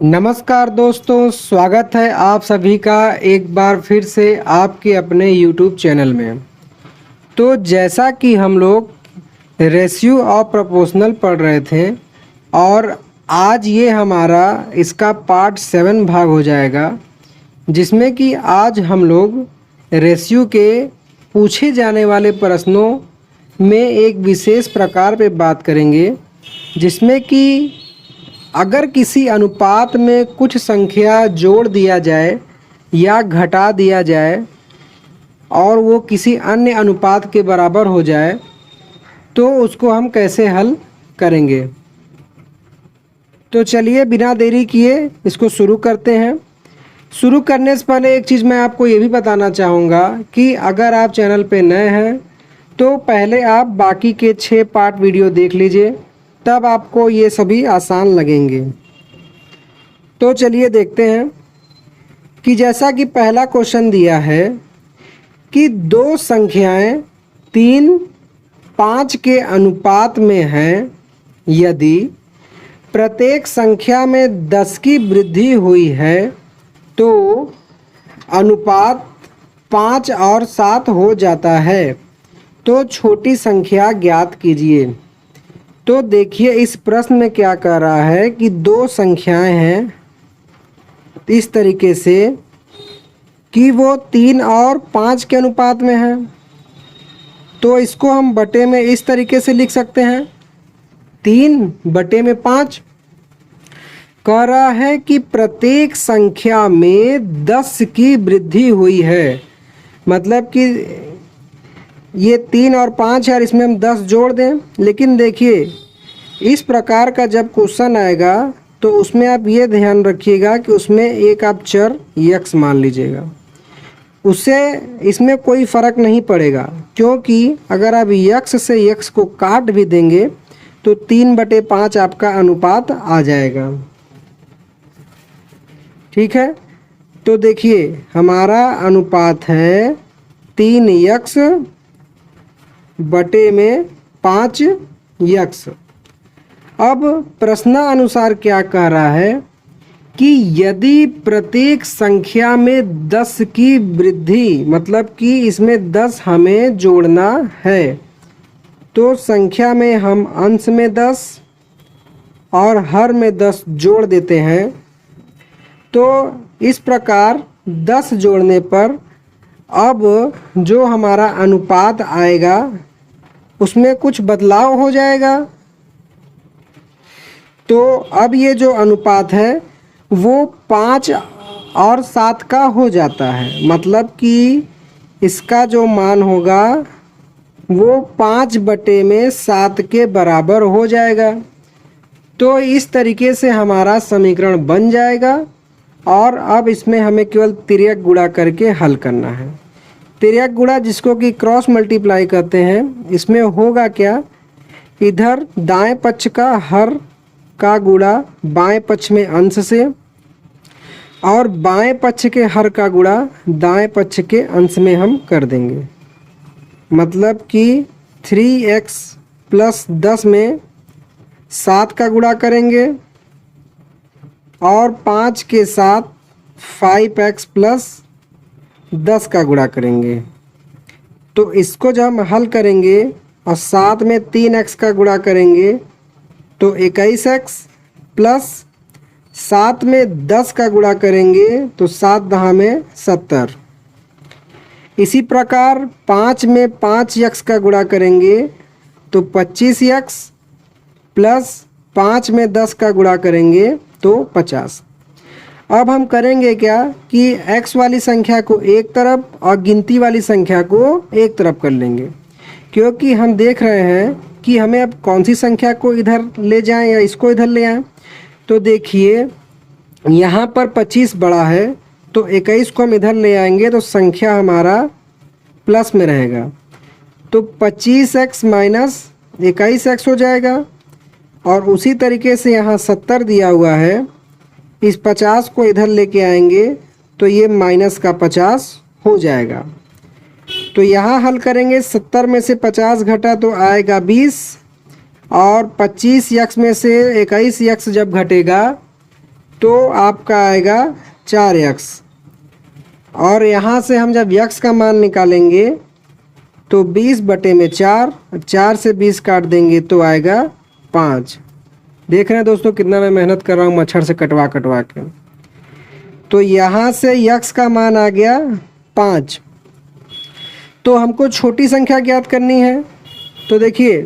नमस्कार दोस्तों, स्वागत है आप सभी का एक बार फिर से आपके अपने YouTube चैनल में। तो जैसा कि हम लोग रेशियो ऑफ प्रोपोर्शनल पढ़ रहे थे और आज ये हमारा इसका पार्ट 7 भाग हो जाएगा, जिसमें कि आज हम लोग रेशियो के पूछे जाने वाले प्रश्नों में एक विशेष प्रकार पे बात करेंगे, जिसमें कि अगर किसी अनुपात में कुछ संख्या जोड़ दिया जाए या घटा दिया जाए और वो किसी अन्य अनुपात के बराबर हो जाए तो उसको हम कैसे हल करेंगे। तो चलिए बिना देरी किए इसको शुरू करते हैं। शुरू करने से पहले एक चीज़ मैं आपको ये भी बताना चाहूँगा कि अगर आप चैनल पे नए हैं तो पहले आप बाकी के 6 पार्ट वीडियो देख लीजिए, तब आपको ये सभी आसान लगेंगे। तो चलिए देखते हैं कि जैसा कि पहला क्वेश्चन दिया है कि दो संख्याएं 3, 5 के अनुपात में हैं, यदि प्रत्येक संख्या में 10 की वृद्धि हुई है तो अनुपात 5 और 7 हो जाता है, तो छोटी संख्या ज्ञात कीजिए। तो देखिए इस प्रश्न में क्या कह रहा है कि दो संख्याएं हैं इस तरीके से कि वो 3 और 5 के अनुपात में हैं, तो इसको हम बटे में इस तरीके से लिख सकते हैं 3/5। कह रहा है कि प्रत्येक संख्या में 10 की वृद्धि हुई है, मतलब कि ये 3 और 5 है और इसमें हम 10 जोड़ दें। लेकिन देखिए इस प्रकार का जब क्वेश्चन आएगा तो उसमें आप ये ध्यान रखिएगा कि उसमें एक आप चर यक्स मान लीजिएगा, उससे इसमें कोई फ़र्क नहीं पड़ेगा, क्योंकि अगर आप यक्स से यक्स को काट भी देंगे तो 3/5 आपका अनुपात आ जाएगा। ठीक है, तो देखिए हमारा अनुपात है 3x बटे में 5x। अब प्रश्नानुसार क्या कह रहा है कि यदि प्रत्येक संख्या में 10 की वृद्धि, मतलब कि इसमें 10 हमें जोड़ना है, तो संख्या में हम अंश में 10 और हर में 10 जोड़ देते हैं। तो इस प्रकार 10 जोड़ने पर अब जो हमारा अनुपात आएगा उसमें कुछ बदलाव हो जाएगा। तो अब ये जो अनुपात है वो 5 और 7 का हो जाता है, मतलब कि इसका जो मान होगा वो 5/7 के बराबर हो जाएगा। तो इस तरीके से हमारा समीकरण बन जाएगा और अब इसमें हमें केवल तिर्यक गुणा करके हल करना है। तिर्यक गुणा जिसको कि क्रॉस मल्टीप्लाई कहते हैं, इसमें होगा क्या, इधर दाएं पक्ष का हर का गुणा बाएं पक्ष में अंश से और बाएं पक्ष के हर का गुणा दाएं पक्ष के अंश में हम कर देंगे। मतलब कि 3x + 10 में 7 का गुणा करेंगे और 5 के साथ 5x + 10 का गुणा करेंगे। तो इसको जब हम हल करेंगे और 7 में 3x का गुणा करेंगे तो 21x प्लस 7 में 10 का गुणा करेंगे तो 7×10 में 70। इसी प्रकार 5 में 5x का गुणा करेंगे तो 25x प्लस 5 में 10 का गुणा करेंगे तो 50। अब हम करेंगे क्या कि x वाली संख्या को एक तरफ और गिनती वाली संख्या को एक तरफ कर लेंगे, क्योंकि हम देख रहे हैं कि हमें अब कौन सी संख्या को इधर ले जाएं या इसको इधर ले आएं। तो देखिए यहाँ पर 25 बड़ा है तो 21 को हम इधर ले आएंगे तो संख्या हमारा प्लस में रहेगा, तो 25x - 21x हो जाएगा। और उसी तरीके से यहाँ 70 दिया हुआ है, इस 50 को इधर लेके आएंगे तो ये -50 हो जाएगा। तो यहाँ हल करेंगे, 70 में से 50 घटा तो आएगा 20 और 25x में से 21x जब घटेगा तो आपका आएगा 4x। और यहाँ से हम जब x का मान निकालेंगे तो 20/4, 4 से 20 काट देंगे तो आएगा 5। देख रहे हैं दोस्तों कितना मैं मेहनत कर रहा हूँ मच्छर से कटवा कटवा के। तो यहाँ से x का मान आ गया 5। तो हमको छोटी संख्या ज्ञात करनी है। तो देखिए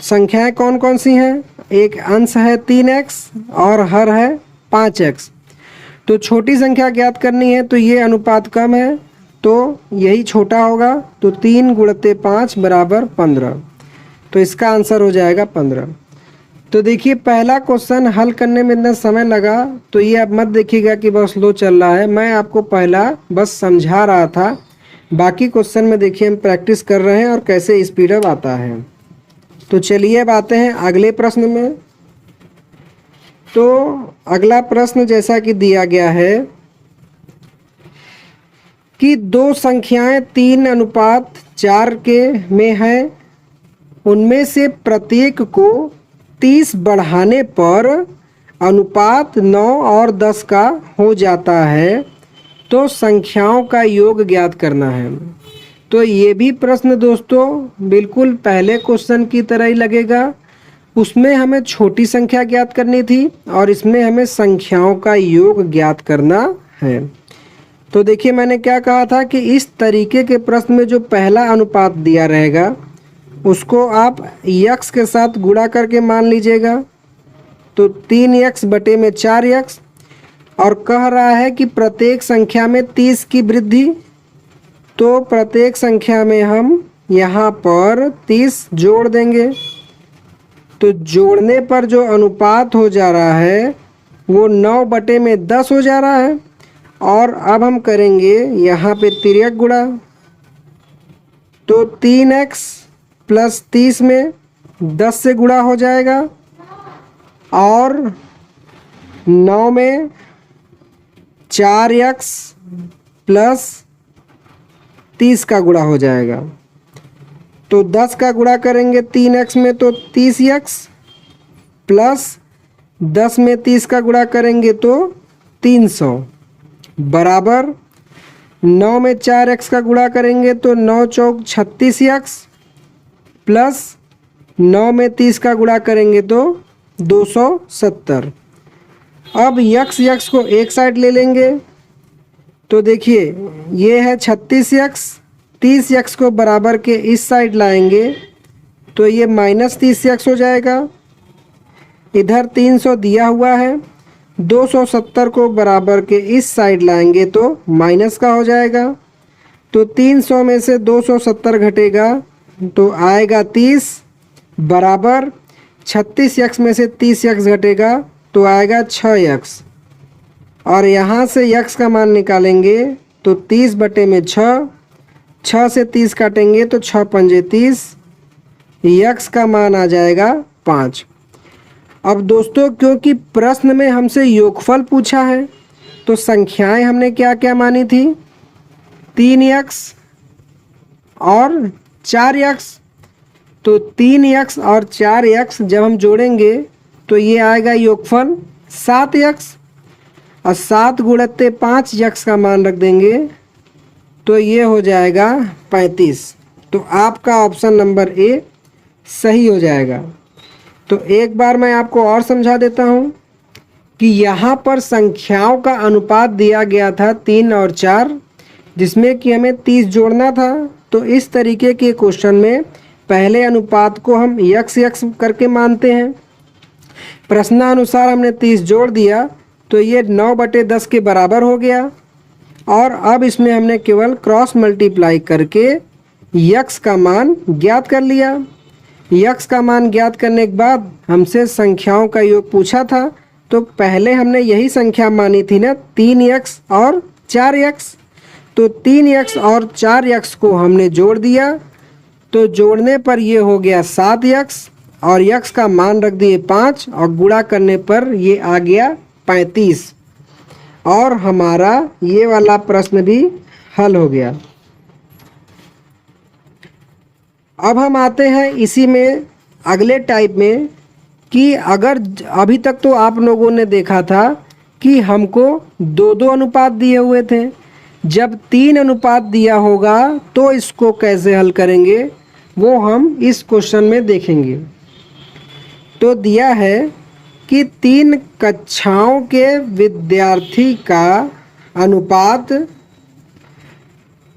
संख्याएं कौन कौन सी हैं, एक अंश है 3x और हर है 5x। तो छोटी संख्या ज्ञात करनी है तो ये अनुपात कम है तो यही छोटा होगा। तो 3 × 5 = 15। तो इसका आंसर हो जाएगा 15। तो देखिए पहला क्वेश्चन हल करने में इतना समय लगा तो ये आप मत देखिएगा कि बहुत स्लो चल रहा है, मैं आपको पहला बस समझा रहा था। बाकी क्वेश्चन में देखिए हम प्रैक्टिस कर रहे हैं और कैसे स्पीड अप आता है। तो चलिए अब आते हैं अगले प्रश्न में। तो अगला प्रश्न जैसा कि दिया गया है कि दो संख्याएं 3:4 के में हैं, उनमें से प्रत्येक को 30 बढ़ाने पर अनुपात 9 और 10 का हो जाता है, तो संख्याओं का योग ज्ञात करना है। तो ये भी प्रश्न दोस्तों बिल्कुल पहले क्वेश्चन की तरह ही लगेगा। उसमें हमें छोटी संख्या ज्ञात करनी थी और इसमें हमें संख्याओं का योग ज्ञात करना है। तो देखिए मैंने क्या कहा था कि इस तरीके के प्रश्न में जो पहला अनुपात दिया रहेगा उसको आप x के साथ गुणा करके मान लीजिएगा। तो 3x/4x और कह रहा है कि प्रत्येक संख्या में 30 की वृद्धि। तो प्रत्येक संख्या में हम यहाँ पर 30 जोड़ देंगे। तो जोड़ने पर जो अनुपात हो जा रहा है वो 9/10 हो जा रहा है। और अब हम करेंगे यहाँ पे तिर्यक गुणा। तो 3x + 30 में 10 से गुणा हो जाएगा और 9 में 4x + 30 का गुणा हो जाएगा। तो 10 का गुणा करेंगे 3x में तो 30x प्लस 10 में 30 का गुणा करेंगे तो 300 बराबर 9 में 4x का गुणा करेंगे तो 9 चौक 36x प्लस 9 में 30 का गुणा करेंगे तो 270। अब x को एक साइड ले लेंगे। तो देखिए ये है 36x, 30x को बराबर के इस साइड लाएंगे तो ये -30x हो जाएगा। इधर 300 दिया हुआ है, 270 को बराबर के इस साइड लाएंगे तो माइनस का हो जाएगा। तो 300 में से 270 घटेगा तो आएगा 30 बराबर 36x में से 30x घटेगा तो आएगा 6x। और यहाँ से x का मान निकालेंगे तो 30/6, 6 से 30 काटेंगे तो 6 पंजे 30, x का मान आ जाएगा 5। अब दोस्तों क्योंकि प्रश्न में हमसे योगफल पूछा है तो संख्याएं हमने क्या क्या मानी थी, 3x और 4x। तो 3x और 4x जब हम जोड़ेंगे तो ये आएगा योगफल 7x और 7 × 5 x का मान रख देंगे तो ये हो जाएगा 35। तो आपका ऑप्शन नंबर ए सही हो जाएगा। तो एक बार मैं आपको और समझा देता हूँ कि यहाँ पर संख्याओं का अनुपात दिया गया था 3 और 4, जिसमें कि हमें 30 जोड़ना था। तो इस तरीके के क्वेश्चन में पहले अनुपात को हम x करके मानते हैं। प्रश्नानुसार हमने 30 जोड़ दिया तो ये 9/10 के बराबर हो गया। और अब इसमें हमने केवल क्रॉस मल्टीप्लाई करके x का मान ज्ञात कर लिया। x का मान ज्ञात करने के बाद हमसे संख्याओं का योग पूछा था तो पहले हमने यही संख्या मानी थी ना, 3x और 4x। तो 3x और 4x को हमने जोड़ दिया तो जोड़ने पर ये हो गया 7x और x का मान रख दिए 5 और गुणा करने पर ये आ गया 35 और हमारा ये वाला प्रश्न भी हल हो गया। अब हम आते हैं इसी में अगले टाइप में कि अगर अभी तक तो आप लोगों ने देखा था कि हमको 2-2 अनुपात दिए हुए थे। जब 3 अनुपात दिया होगा तो इसको कैसे हल करेंगे वो हम इस क्वेश्चन में देखेंगे। तो दिया है कि 3 कक्षाओं के विद्यार्थी का अनुपात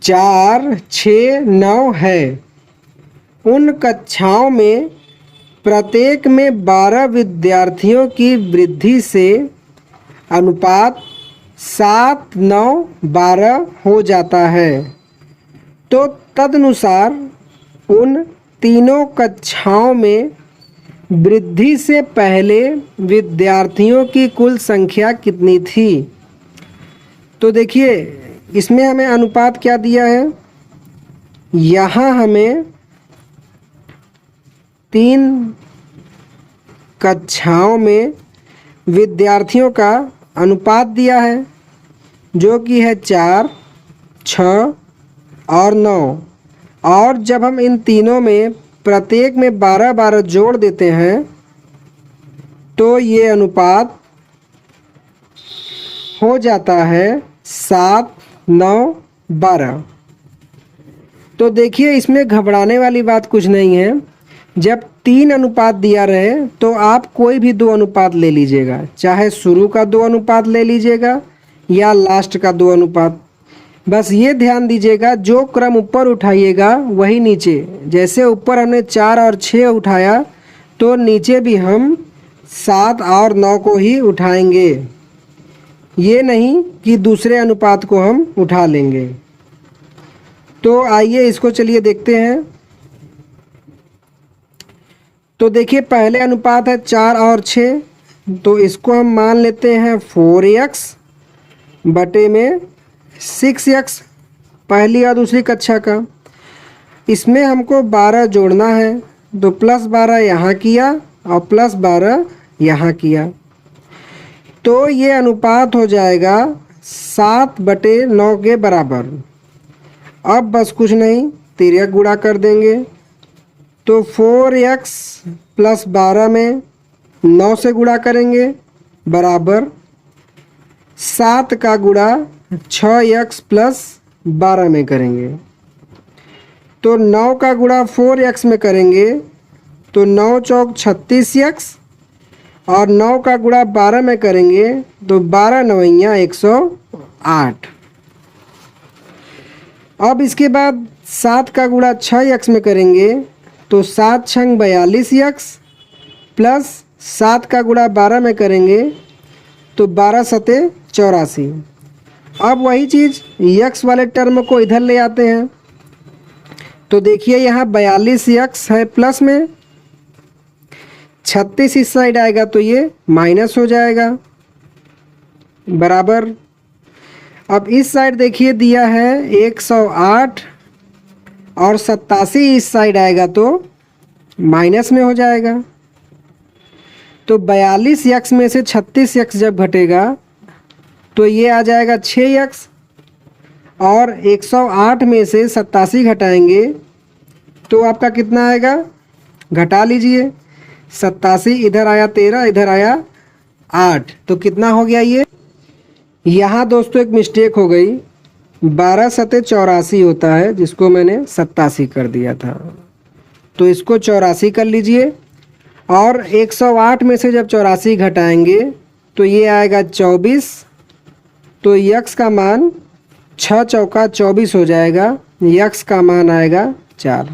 4, 6, 9 है। उन कक्षाओं में प्रत्येक में 12 विद्यार्थियों की वृद्धि से अनुपात 7, 9, 12 हो जाता है। तो तदनुसार उन तीनों कक्षाओं में वृद्धि से पहले विद्यार्थियों की कुल संख्या कितनी थी। तो देखिए इसमें हमें अनुपात क्या दिया है, यहाँ हमें 3 कक्षाओं में विद्यार्थियों का अनुपात दिया है जो कि है 4, 6 और 9। और जब हम इन तीनों में प्रत्येक में 12-12 जोड़ देते हैं तो ये अनुपात हो जाता है 7, 9, 12। तो देखिए इसमें घबराने वाली बात कुछ नहीं है। जब 3 अनुपात दिया रहे तो आप कोई भी 2 अनुपात ले लीजिएगा, चाहे शुरू का 2 अनुपात ले लीजिएगा या लास्ट का 2 अनुपात। बस ये ध्यान दीजिएगा जो क्रम ऊपर उठाइएगा वही नीचे, जैसे ऊपर हमने 4 और 6 उठाया तो नीचे भी हम 7 और 9 को ही उठाएंगे, ये नहीं कि दूसरे अनुपात को हम उठा लेंगे। तो आइए इसको चलिए देखते हैं। तो देखिए पहले अनुपात है 4 और 6, तो इसको हम मान लेते हैं 4x बटे में 6x, पहली और दूसरी कक्षा का। इसमें हमको 12 जोड़ना है, तो +12 यहाँ किया और +12 यहाँ किया, तो ये अनुपात हो जाएगा 7/9 के बराबर। अब बस कुछ नहीं, तिर्यक गुणा कर देंगे, तो 4x + 12 में 9 से गुणा करेंगे बराबर 7 का गुणा 6x + 12 में करेंगे। तो 9 का गुणा 4x में करेंगे तो 9 चौक 36x, और 9 का गुणा 12 में करेंगे तो 12 9 108। अब इसके बाद 7 का गुणा 6x में करेंगे तो 7 छंग 42x, प्लस 7 का गुणा 12 में करेंगे तो 12 सते 84। अब वही चीज़ x वाले टर्म को इधर ले आते हैं, तो देखिए यहाँ 42x है प्लस में, 36 इस साइड आएगा तो ये माइनस हो जाएगा बराबर। अब इस साइड देखिए दिया है 108 और 87 इस साइड आएगा तो माइनस में हो जाएगा। तो 42x में से 36x जब घटेगा तो ये आ जाएगा 6x, और 108 में से 87 घटाएंगे तो आपका कितना आएगा, घटा लीजिए, 87 इधर आया 13, इधर आया 8, तो कितना हो गया ये। यहाँ दोस्तों एक मिस्टेक हो गई, 12 सते 84 होता है जिसको मैंने 87 कर दिया था, तो इसको 84 कर लीजिए, और 108 में से जब 84 घटाएंगे तो ये आएगा 24, तो x का मान 6 चौका 24 हो जाएगा, x का मान आएगा 4।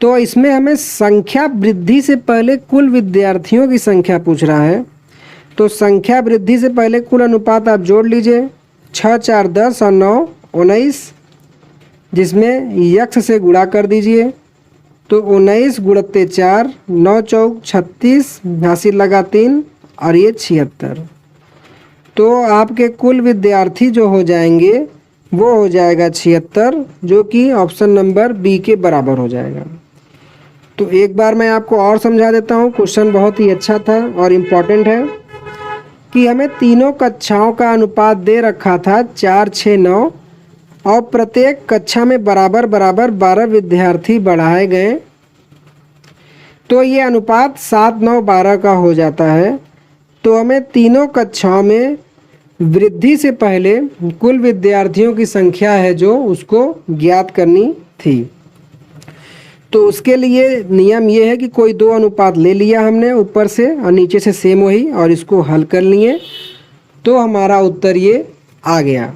तो इसमें हमें संख्या वृद्धि से पहले कुल विद्यार्थियों की संख्या पूछ रहा है, तो संख्या वृद्धि से पहले कुल अनुपात आप जोड़ लीजिए, 6 4 10 और 9 19, जिसमें x से गुणा कर दीजिए, तो 19 गुणते 4, 9 चौक 36, हासिल लगा 3 और ये 76। तो आपके कुल विद्यार्थी जो हो जाएंगे वो हो जाएगा 76, जो कि ऑप्शन नंबर बी के बराबर हो जाएगा। तो एक बार मैं आपको और समझा देता हूँ, क्वेश्चन बहुत ही अच्छा था और इम्पॉर्टेंट है कि हमें तीनों कक्षाओं का अनुपात दे रखा था 4 6 9, और प्रत्येक कक्षा में बराबर बराबर 12 विद्यार्थी बढ़ाए गए, तो ये अनुपात 7 9 12 का हो जाता है। तो हमें तीनों कक्षाओं में वृद्धि से पहले कुल विद्यार्थियों की संख्या है जो उसको ज्ञात करनी थी। तो उसके लिए नियम ये है कि कोई दो अनुपात ले लिया हमने ऊपर से और नीचे से सेम वही, और इसको हल कर लिए तो हमारा उत्तर ये आ गया।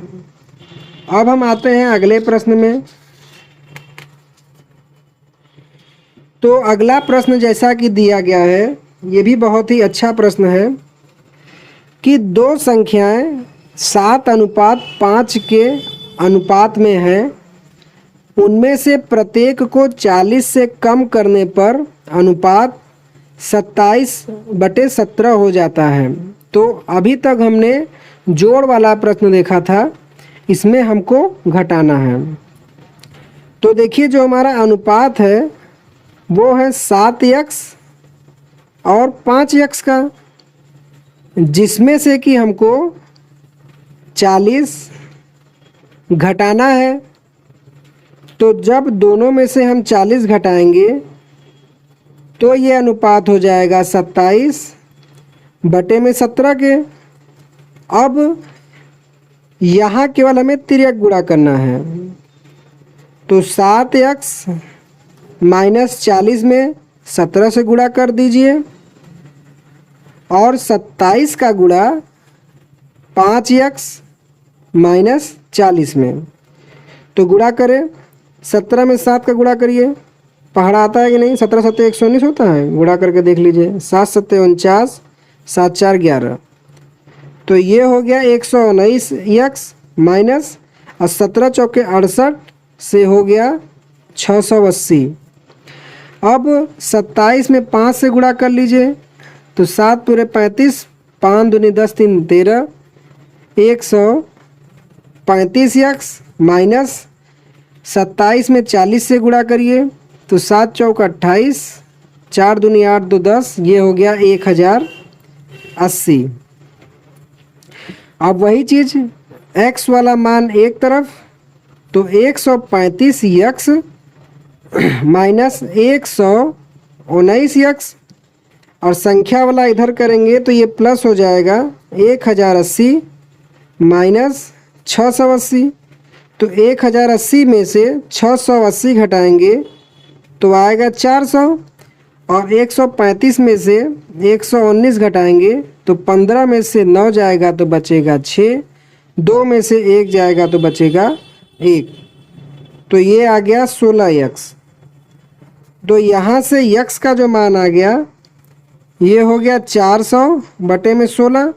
अब हम आते हैं अगले प्रश्न में। तो अगला प्रश्न जैसा कि दिया गया है, ये भी बहुत ही अच्छा प्रश्न है कि दो संख्याएं 7:5 के अनुपात में हैं, उनमें से प्रत्येक को 40 से कम करने पर अनुपात 27/17 हो जाता है। तो अभी तक हमने जोड़ वाला प्रश्न देखा था, इसमें हमको घटाना है। तो देखिए जो हमारा अनुपात है वो है 7x और 5x का, जिसमें से कि हमको 40 घटाना है। तो जब दोनों में से हम 40 घटाएंगे तो ये अनुपात हो जाएगा 27/17 के। अब यहाँ केवल हमें तिर्यक गुणा करना है, तो 7x - 40 में 17 से गुणा कर दीजिए और 27 का गुणा 5x - 40 में, तो गुणा करें। 17 में 7 का गुणा करिए, पहाड़ा आता है कि नहीं, 17 7 119 होता है, गुणा करके देख लीजिए। 7 7 49, 7 4 11, तो ये हो गया 119x माइनस और 17 चौके 68 से हो गया 680। अब 27 में 5 से गुणा कर लीजिए, तो 7 पूरे 35, 5 दूनी 10 3 13, 135x माइनस 27 में 40 से गुणा करिए, तो 7 चौक 28, 4 दूनी 8 2 10, ये हो गया 1080। अब वही चीज़ x वाला मान एक तरफ, तो 135x माइनस 119x, और संख्या वाला इधर करेंगे तो ये प्लस हो जाएगा 1080 माइनस 680। तो 1080 में से 680 घटाएंगे तो आएगा 400, और 135 में से 119 घटाएंगे तो 15 में से 9 जाएगा तो बचेगा 6, 2 में से 1 जाएगा तो बचेगा 1, तो ये आ गया 16x। तो यहाँ से x का जो मान आ गया ये हो गया 400/16,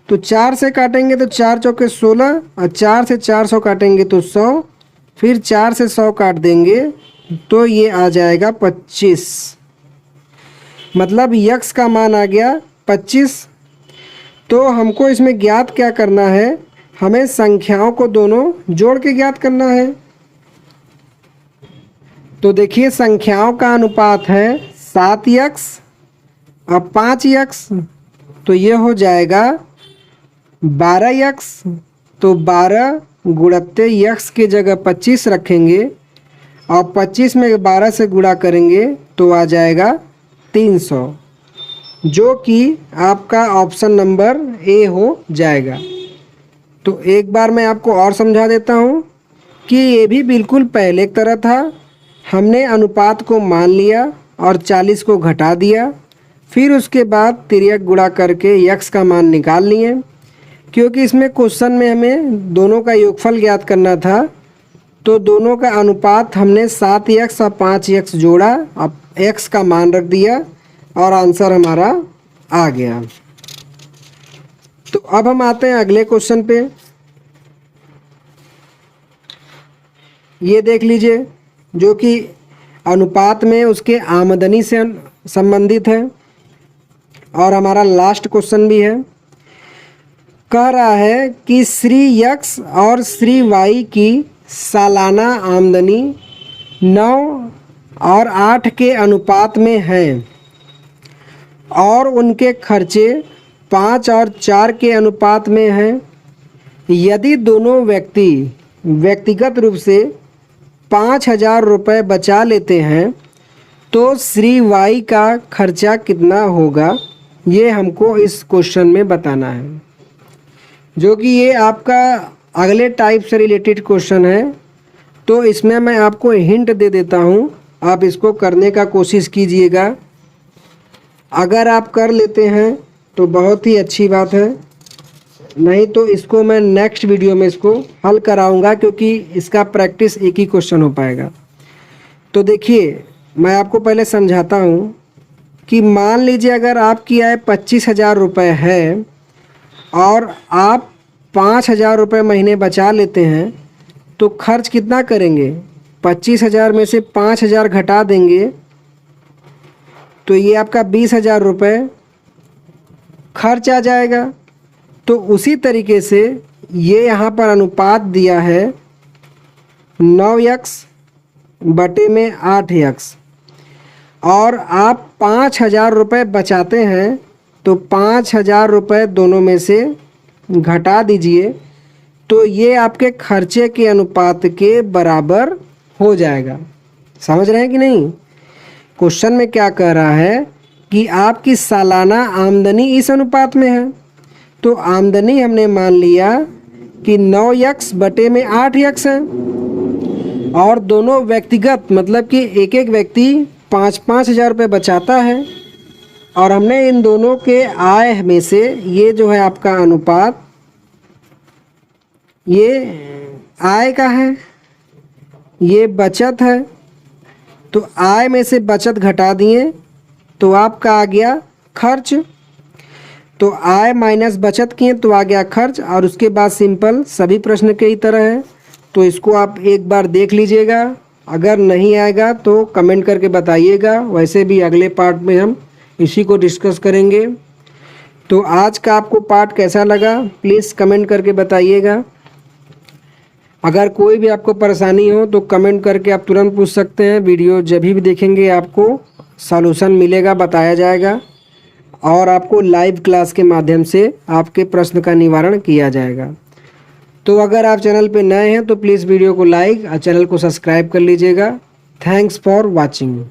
तो 4 से काटेंगे तो 4 चौके 16, और 4 से 400 काटेंगे तो 100, फिर 4 से 100 काट देंगे तो ये आ जाएगा 25। मतलब x का मान आ गया 25। तो हमको इसमें ज्ञात क्या करना है, हमें संख्याओं को दोनों जोड़ के ज्ञात करना है। तो देखिए संख्याओं का अनुपात है 7x और 5x, तो ये हो जाएगा 12x। तो 12 गुणत्ते x की जगह 25 रखेंगे और 25 में 12 से गुणा करेंगे तो आ जाएगा 300, जो कि आपका ऑप्शन नंबर ए हो जाएगा। तो एक बार मैं आपको और समझा देता हूँ कि ये भी बिल्कुल पहले की तरह था। हमने अनुपात को मान लिया और 40 को घटा दिया, फिर उसके बाद तिर्यक गुणा करके x का मान निकाल लिए। क्योंकि इसमें क्वेश्चन में हमें दोनों का योगफल ज्ञात करना था, तो दोनों का अनुपात हमने 7x और 5x जोड़ा, अब x का मान रख दिया और आंसर हमारा आ गया। तो अब हम आते हैं अगले क्वेश्चन पे। ये देख लीजिए जो कि अनुपात में उसके आमदनी से संबंधित है और हमारा लास्ट क्वेश्चन भी है। कह रहा है कि श्री x और श्री y की सालाना आमदनी 9 और 8 के अनुपात में है और उनके खर्चे 5 और 4 के अनुपात में हैं। यदि दोनों व्यक्ति व्यक्तिगत रूप से 5,000 रुपये बचा लेते हैं तो श्री y का खर्चा कितना होगा, ये हमको इस क्वेश्चन में बताना है, जो कि ये आपका अगले टाइप से रिलेटेड क्वेश्चन है। तो इसमें मैं आपको हिंट दे देता हूँ, आप इसको करने का कोशिश कीजिएगा। अगर आप कर लेते हैं तो बहुत ही अच्छी बात है, नहीं तो इसको मैं नेक्स्ट वीडियो में इसको हल कराऊंगा, क्योंकि इसका प्रैक्टिस एक ही क्वेश्चन हो पाएगा। तो देखिए, मैं आपको पहले समझाता हूँ कि मान लीजिए अगर आपकी आय 25,000 रुपये है और आप 5,000 रुपये महीने बचा लेते हैं, तो खर्च कितना करेंगे? 25,000 में से 5,000 घटा देंगे तो ये आपका 20,000 रुपये खर्च आ जाएगा। तो उसी तरीके से ये यहाँ पर अनुपात दिया है 9x बटे में 8x, और आप 5,000 रुपये बचाते हैं तो 5,000 रुपये दोनों में से घटा दीजिए, तो ये आपके खर्चे के अनुपात के बराबर हो जाएगा। समझ रहे हैं कि नहीं? क्वेश्चन में क्या कह रहा है कि आपकी सालाना आमदनी इस अनुपात में है। तो आमदनी हमने मान लिया कि 9x बटे में 8x है, और दोनों व्यक्तिगत मतलब कि एक एक व्यक्ति 5-5 हज़ार रुपये बचाता है, और हमने इन दोनों के आय में से ये जो है आपका अनुपात, ये आय का है, ये बचत है। तो आय में से बचत घटा दिए तो आपका आ गया खर्च। तो आय माइनस बचत किए तो आ गया खर्च, और उसके बाद सिंपल सभी प्रश्न के ही तरह है। तो इसको आप एक बार देख लीजिएगा, अगर नहीं आएगा तो कमेंट करके बताइएगा। वैसे भी अगले पार्ट में हम इसी को डिस्कस करेंगे। तो आज का आपको पार्ट कैसा लगा प्लीज़ कमेंट करके बताइएगा। अगर कोई भी आपको परेशानी हो तो कमेंट करके आप तुरंत पूछ सकते हैं। वीडियो जब भी देखेंगे आपको सॉल्यूशन मिलेगा, बताया जाएगा, और आपको लाइव क्लास के माध्यम से आपके प्रश्न का निवारण किया जाएगा। तो अगर आप चैनल पे नए हैं तो प्लीज़ वीडियो को लाइक और चैनल को सब्सक्राइब कर लीजिएगा। Thanks for watching.